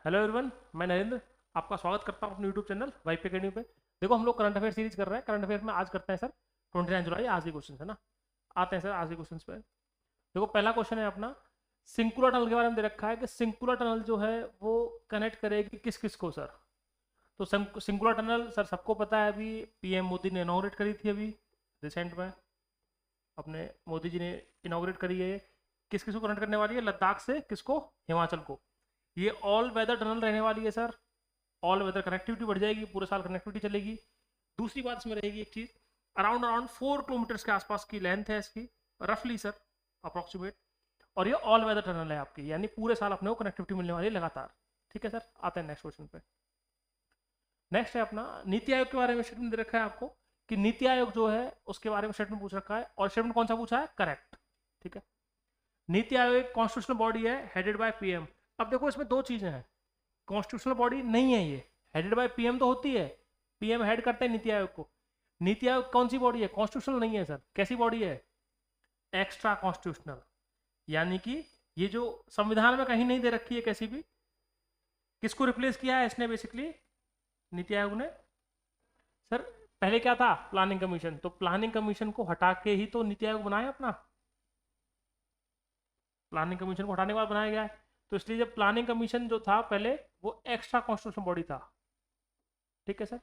Hello everyone, मैं नरेंद्र आपका स्वागत करता हूं अपने यूट्यूब चैनल वाईपी अकेडमी पे। देखो, हम लोग करंट अफेयर सीरीज कर रहे हैं। करंट अफेयर में आज करते हैं सर 29 जुलाई, आज के क्वेश्चन है ना। आते हैं सर आज के क्वेश्चन पे। देखो, पहला क्वेश्चन है अपना, सिंकुलर टनल के बारे में दे रखा है कि सिंकुलर टनल जो है वो कनेक्ट करेगी किस किस को सर। तो सिंकुलर टनल सर सबको पता है, अभी पीएम मोदी ने इनॉग्रेट करी थी अभी रिसेंट में। अपने मोदी जी ने इनॉग्रेट करी है। किस किस को कनेक्ट करने वाली है? लद्दाख से किसको? हिमाचल को। ये ऑल वेदर टनल रहने वाली है सर। ऑल वेदर कनेक्टिविटी बढ़ जाएगी, पूरे साल कनेक्टिविटी चलेगी। दूसरी बात इसमें रहेगी एक चीज, अराउंड अराउंड 4 किलोमीटर के आसपास की लेंथ है इसकी, रफली सर, अप्रोक्सीमेट। और ये ऑल वेदर टनल है आपकी, यानी पूरे साल अपने को कनेक्टिविटी मिलने वाली है लगातार। ठीक है सर, आते हैं नेक्स्ट क्वेश्चन पे। नेक्स्ट है अपना, नीति आयोग के बारे में स्टेटमेंट दे रखा है आपको कि नीति आयोग जो है उसके बारे में स्टेटमेंट पूछ रखा है। और स्टेटमेंट कौन सा पूछा है? करेक्ट। ठीक है, नीति आयोग एक कॉन्स्टिट्यूशनल बॉडी है हेडेड बाय पीएम। अब देखो, इसमें दो चीजें हैं, कॉन्स्टिट्यूशनल बॉडी नहीं है ये। हेडेड बाय पीएम तो होती है, पीएम हेड करते हैं नीति आयोग को। नीति आयोग कौन सी बॉडी है? कॉन्स्टिट्यूशनल नहीं है सर। कैसी बॉडी है? Extra constitutional. यानी कि ये जो संविधान में कहीं नहीं दे रखी है कैसी भी। किसको रिप्लेस किया है इसने बेसिकली, नीति आयोग ने? सर पहले क्या था? Planning commission. तो प्लानिंग कमीशन को हटा के ही तो नीति आयोग बनाया अपना। प्लानिंग कमीशन को हटाने के बाद बनाया गया है। तो इसलिए जब प्लानिंग कमीशन जो था पहले, वो एक्स्ट्रा कॉन्स्टिट्यूशन बॉडी था। ठीक है सर,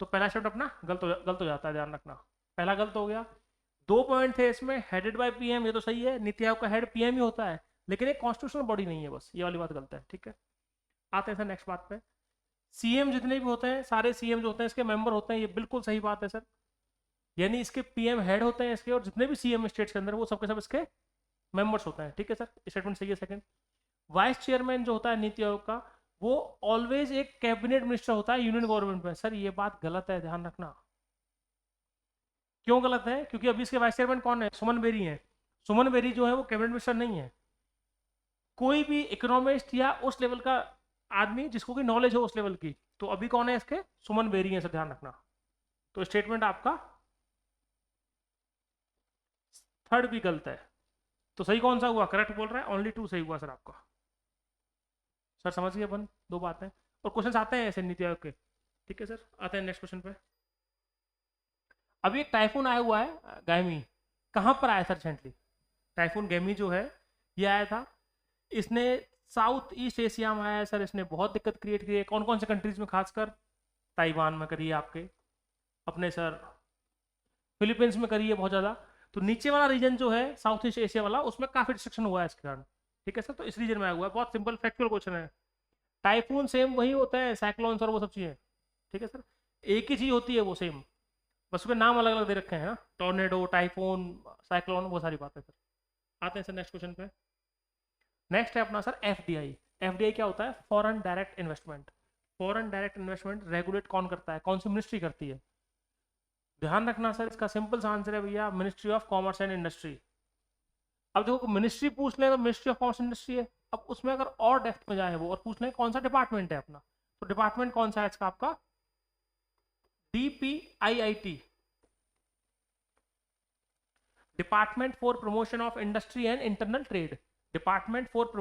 तो पहला स्टेप अपना गलत हो जाता है, ध्यान रखना। पहला गलत हो गया। दो पॉइंट थे इसमें, हेडेड बाय पीएम, ये तो सही है, नीति आयोग का हेड पीएम ही होता है, लेकिन एक कॉन्स्टिट्यूशनल बॉडी नहीं है, बस ये वाली बात गलत है। ठीक है, आते हैं सर नेक्स्ट बात पे। सीएम जितने भी होते हैं, सारे सीएम जो होते हैं इसके मेंबर होते हैं, ये बिल्कुल सही बात है सर। यानी इसके पीएम हेड होते हैं इसके, और जितने भी सीएम स्टेट्स के अंदर, वो सबके सब इसके मेंबर्स होते हैं। ठीक है सर, स्टेटमेंट सही है। सेकंड, वाइस चेयरमैन जो होता है नीति आयोग का, वो ऑलवेज एक कैबिनेट मिनिस्टर होता है यूनियन गवर्नमेंट में। सर ये बात गलत है, ध्यान रखना। क्यों गलत है? क्योंकि अभी इसके वाइस चेयरमैन कौन है? सुमन बेरी हैं। सुमन बेरी जो है वो कैबिनेट मिनिस्टर नहीं है। कोई भी इकोनॉमिस्ट या उस लेवल का आदमी जिसको की नॉलेज हो उस लेवल की, तो अभी कौन है इसके? सुमन बेरी है सर, ध्यान रखना। तो स्टेटमेंट आपका थर्ड भी गलत है। तो सही कौन सा हुआ? करेक्ट बोल रहा है, ओनली टू सही हुआ सर आपका। सर समझ गए अपन दो बातें। और क्वेश्चन आते हैं ऐसे नीति आयोग के। ठीक है सर, आते हैं नेक्स्ट क्वेश्चन पे। अभी एक टाइफून आया हुआ है गैमी। कहाँ पर आया सर रिसेंटली? टाइफून गैमी जो है ये आया था, इसने साउथ ईस्ट एशिया में आया है सर। इसने बहुत दिक्कत क्रिएट की है। कौन कौन से कंट्रीज में? खासकर ताइवान में करी है आपके, अपने सर फिलीपींस में करी है बहुत ज़्यादा। तो नीचे वाला रीजन जो है साउथ ईस्ट एशिया वाला, उसमें काफ़ी डिस्ट्रक्शन हुआ है इसके कारण। ठीक है सर, तो इस रीजन में आया हुआ है। बहुत सिंपल फैक्चुअल क्वेश्चन है। टाइफून सेम वही होता है, साइक्लोन्स और वो सब चीज़ें। ठीक है सर, एक ही चीज़ होती है वो सेम, बस उसके नाम अलग अलग दे रखे हैं ना, टॉर्नेडो, टाइफून, साइक्लोन, वो सारी बातें सर। आते हैं सर नेक्स्ट क्वेश्चन पे। नेक्स्ट है अपना सर एफडीआई। एफडीआई क्या होता है? Foreign direct investment. Foreign direct investment regulate कौन करता है? कौन सी मिनिस्ट्री करती है? ध्यान रखना सर, इसका सिंपल सा आंसर है भैया, ministry of commerce and industry. अब देखो, मिनिस्ट्री पूछ ले तो मिनिस्ट्री ऑफ कॉमर्स इंडस्ट्री है। अब उसमें अगर और डेप्थ में जाए वो और पूछ ले कौन सा डिपार्टमेंट है अपना, तो डिपार्टमेंट कौन सा है इसका? आपका DPIIT, department for promotion of industry and internal trade. Department for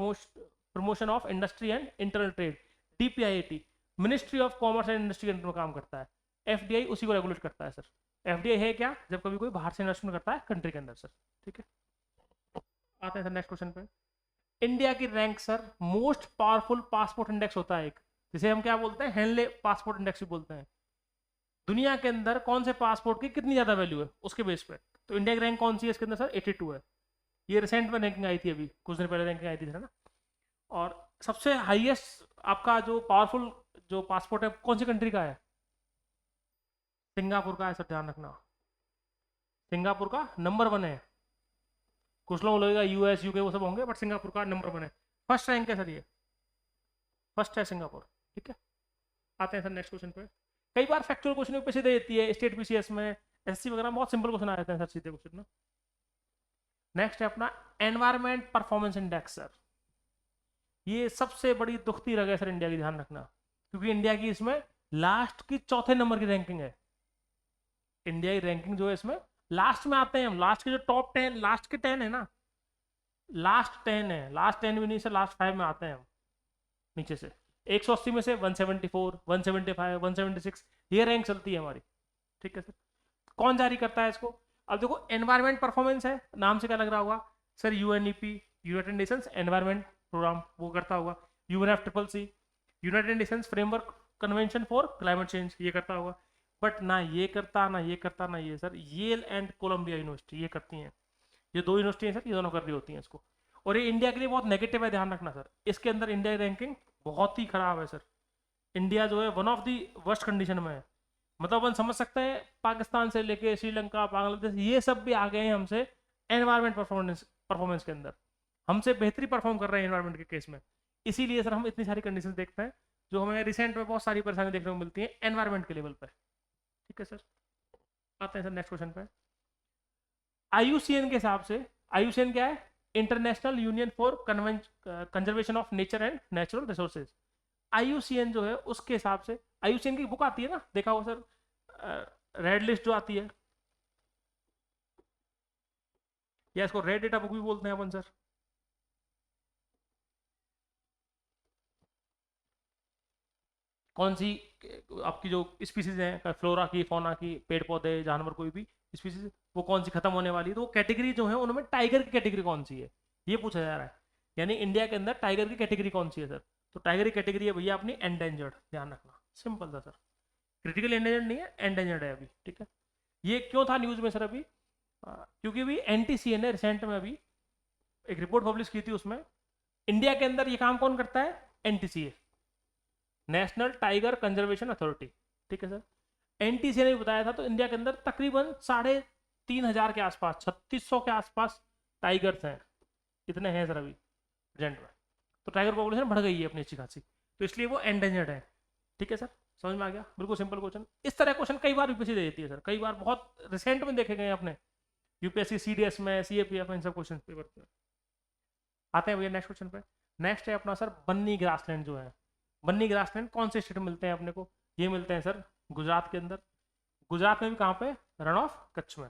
promotion of industry and internal trade, DPIIT, ministry of commerce and industry के अंदर में काम करता है। एफडीआई उसी को रेगुलेट करता है सर। एफडीआई है क्या? जब कभी कोई बाहर से इन्वेस्टमेंट करता है कंट्री के अंदर सर। ठीक है, आते हैं सर नेक्स्ट क्वेश्चन पे। इंडिया की rank sir, most powerful passport index होता है एक, जिसे हम क्या बोलते हैं? हेनले पासपोर्ट इंडेक्स भी बोलते हैं। दुनिया के अंदर कौन से पासपोर्ट की कितनी ज्यादा वैल्यू है, उसके बेस पे। तो इंडिया की रैंक कौन सी है इसके अंदर सर? 82 है। ये रिसेंट में रैंकिंग आई थी, अभी कुछ दिन पहले रैंकिंग आई थी ना। और सबसे हाईएस्ट आपका जो पावरफुल जो पासपोर्ट है कौन सी कंट्री का है? सिंगापुर का है सर, ध्यान रखना। सिंगापुर का नंबर 1 है। कुछ लोग लगेगा यूएस यूके वो सब होंगे, बट सिंगापुर का नंबर 1 है। फर्स्ट रैंक है सर ये, फर्स्ट है सिंगापुर। ठीक है, आते हैं सर नेक्स्ट क्वेश्चन पे। कई बार फैक्चुअल क्वेश्चन ऊपर से दे देती है स्टेट पीसीएस में, एसएससी वगैरह में बहुत सिंपल क्वेश्चन आ जाते हैं सर, सीधे क्वेश्चन ना। नेक्स्ट है अपना एनवायरमेंट परफॉर्मेंस इंडेक्स सर। ये सबसे बड़ी दुखती रग है सर इंडिया की, ध्यान रखना। क्योंकि इंडिया की इसमें लास्ट की चौथे नंबर की रैंकिंग है। इंडिया की रैंकिंग जो है इसमें लास्ट में आते हैं हम, लास्ट के जो टॉप 10, लास्ट के 10 है ना, लास्ट 10 है, लास्ट 10 भी नहीं सर, लास्ट 5 में आते हैं हम नीचे से। 180 में से 174, 175, 176 ये रैंक चलती है हमारी। ठीक है सर। कौन जारी करता है इसको? अब देखो एनवायरमेंट परफॉर्मेंस है, नाम से क्या लग रहा होगा sir, UNEP, United Nations Environment Programme वो करता होगा। UNFCCC, United Nations Framework Convention for Climate Change, ये करता होगा। बट ना ये करता, ना ये करता, ना ये sir, Yale and Columbia University ये करती हैं। ये दो यूनिवर्सिटी हैं सर, ये दोनों कर रही होती हैं इसको। और ये इंडिया के लिए बहुत नेगेटिव है, ध्यान रखना सर, इसके अंदर इंडिया की रैंकिंग बहुत ही खराब है सर। इंडिया जो है one of the worst condition में है। मतलब अपन समझ सकते हैं पाकिस्तान से लेके श्रीलंका, बांग्लादेश, ये सब भी आ गए हैं हमसे एनवायरमेंट परफॉर्मेंस के अंदर, हमसे बेहतरी परफॉर्म कर रहे हैं एनवायरमेंट के केस में। इसीलिए सर हम इतनी सारी कंडीशन देखते हैं जो हमें रिसेंट में बहुत सारी परेशानी देखने को मिलती है एनवायरमेंट के लेवल पर। ठीक है सर। आते हैं सर नेक्स्ट क्वेश्चन पे। आईयूसीएन के हिसाब से, आईयूसीएन क्या है? International union for conservation of nature and natural resources. IUCN जो है उसके हिसाब से, आईयूसीएन की बुक आती है ना, देखा हो सर, रेड लिस्ट जो आती है, या इसको रेड डेटा बुक भी बोलते हैं अपन सर। कौन सी आपकी जो स्पीसीज हैं, फ्लोरा की, फौना की, पेड़ पौधे, जानवर, कोई भी स्पीसीज, वो कौन सी खत्म होने वाली है, तो वो कैटेगरी जो है उनमें टाइगर की कैटेगरी कौन सी है, ये पूछा जा रहा है। यानी इंडिया के अंदर टाइगर की कैटेगरी कौन सी है सर? तो टाइगर की कैटेगरी है भैया अपनी एंडेंजर्ड, ध्यान रखना, सिंपल था सर। क्रिटिकल एंडेंजर्ड नहीं है, एंडेंजर्ड है अभी। ठीक है। ये क्यों था न्यूज में सर अभी? क्योंकि अभी एनटीसीए ने रिसेंट में अभी एक रिपोर्ट पब्लिश की थी, उसमें इंडिया के अंदर ये काम कौन करता है? NTCA, national tiger conservation authority. ठीक है सर। एनटीसीए ने बताया था, तो इंडिया के अंदर तकरीबन 3,500 के आसपास, 3600 के आसपास टाइगर्स हैं, इतने हैं सर अभी प्रेजेंट में। तो टाइगर पॉपुलेशन बढ़ गई है अपनी अच्छी खासी, तो इसलिए वो एंडेंजर्ड है। ठीक है सर, समझ में आ गया? बिल्कुल सिंपल क्वेश्चन। इस तरह क्वेश्चन कई बार यूपीएससी दे देती है सर, कई बार बहुत रिसेंट में देखे गए अपने यूपीएससी सीडीएस में, सीएपीएफ में, इन सब क्वेश्चन पेपर पे। आते हैं भैया नेक्स्ट क्वेश्चन पे। नेक्स्ट है अपना सर बन्नी ग्रासलैंड जो है। बन्नी ग्रासलैंड कौन से स्टेट में मिलते हैं अपने को? ये मिलते हैं सर गुजरात के अंदर। गुजरात में भी कहाँ पे? रण ऑफ कच्छ में।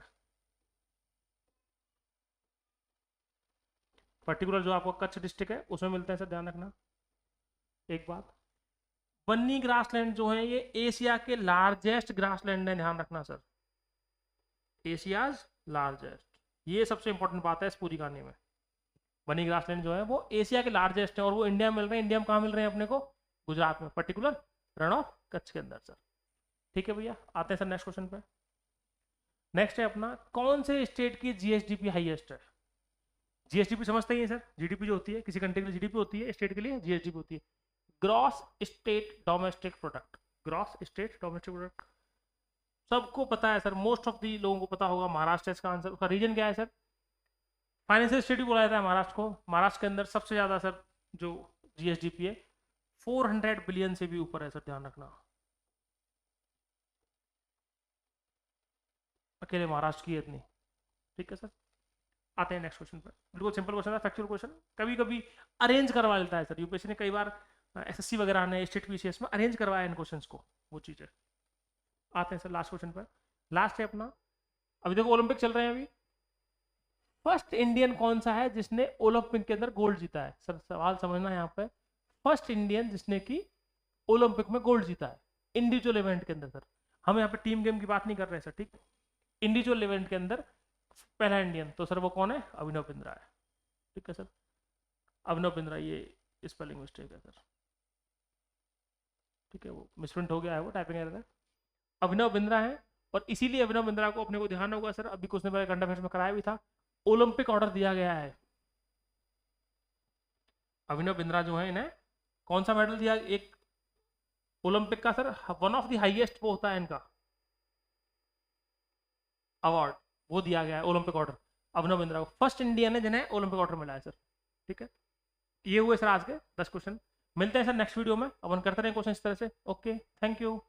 पर्टिकुलर जो आपको कच्छ डिस्ट्रिक्ट है उसमें मिलते हैं सर, ध्यान रखना। एक बात, बन्नी ग्रासलैंड जो है ये एशिया के लार्जेस्ट ग्रासलैंड है, ध्यान रखना सर, एशियाज लार्जेस्ट। ये सबसे इंपॉर्टेंट बात है इस पूरी कहानी में। बनी ग्रासलैंड जो है वो एशिया के लार्जेस्ट है, और वो इंडिया में मिल रहे हैं। इंडिया में कहाँ मिल रहे हैं अपने को? गुजरात में, पर्टिकुलर रण ऑफ कच्छ के अंदर सर। ठीक है भैया, आते हैं सर नेक्स्ट क्वेश्चन पे। नेक्स्ट है अपना, कौन से स्टेट की जीएसडीपी हाईएस्ट है? जीएसडीपी समझते ही है सर, जीडीपी जो होती है किसी कंट्री के लिए जीडीपी होती है, स्टेट के लिए जीएसडीपी होती है, gross state domestic product. Gross state domestic product सबको पता है सर, मोस्ट ऑफ दी लोगों को पता होगा। महाराष्ट्र इसका आंसर। उसका रीजन क्या है सर? फाइनेंशियल स्टेट भी बोला जाता है महाराष्ट्र को। महाराष्ट्र के अंदर सबसे ज्यादा सर जो जीएसडीपी है 400 बिलियन से भी ऊपर है सर, ध्यान रखना, अकेले महाराष्ट्र की है इतनी। ठीक है सर, आते हैं नेक्स्ट क्वेश्चन पर। बिल्कुल सिंपल क्वेश्चन है, फैक्चुअल क्वेश्चन। कभी कभी अरेंज करवा लेता है सर यूपीएससी ने, कई बार एसएससी वगैरह ने, स्टेट पीसीएस में अरेंज करवाया इन क्वेश्चंस को, वो चीज़ है। आते हैं सर लास्ट क्वेश्चन पर। लास्ट है अपना, अभी देखो ओलंपिक चल रहे हैं अभी। फर्स्ट इंडियन कौन सा है जिसने ओलंपिक के अंदर गोल्ड जीता है? सर सवाल समझना यहाँ पे, फर्स्ट इंडियन जिसने की ओलंपिक में गोल्ड जीता है इंडिविजुअल इवेंट के अंदर सर। हम यहाँ पे टीम गेम की बात नहीं कर रहे हैं सर, ठीक। इंडिविजुअल इवेंट के अंदर पहला इंडियन तो सर वो कौन है? अभिनव बिंद्रा है। ठीक है सर, अभिनव बिंद्रा, ये स्पेलिंग मिस्टेक है सर, ठीक है, वो मिसप्रिंट हो गया है, वो टाइपिंग एरर है। अभिनव बिंद्रा है, और इसीलिए अभिनव बिंद्रा को अपने को ध्यान होगा सर, अभी कुछ दिन पहले करंट अफेयर्स में कराया भी था, ओलंपिक ऑर्डर दिया गया है। अभिनव बिंद्रा जो है इन्हें कौन सा मेडल दिया? एक ओलंपिक का sir, one of the highest वो होता है इनका अवार्ड, वो दिया गया है ओलंपिक ऑर्डर अभिनव बिंद्रा को। फर्स्ट इंडियन है जिन्हें ओलंपिक ऑर्डर मिला है सर। ठीक है, ये हुए सर आज के 10 क्वेश्चन। मिलते हैं सर नेक्स्ट वीडियो में, अपन करते रहें क्वेश्चन इस तरह से। Okay, thank you.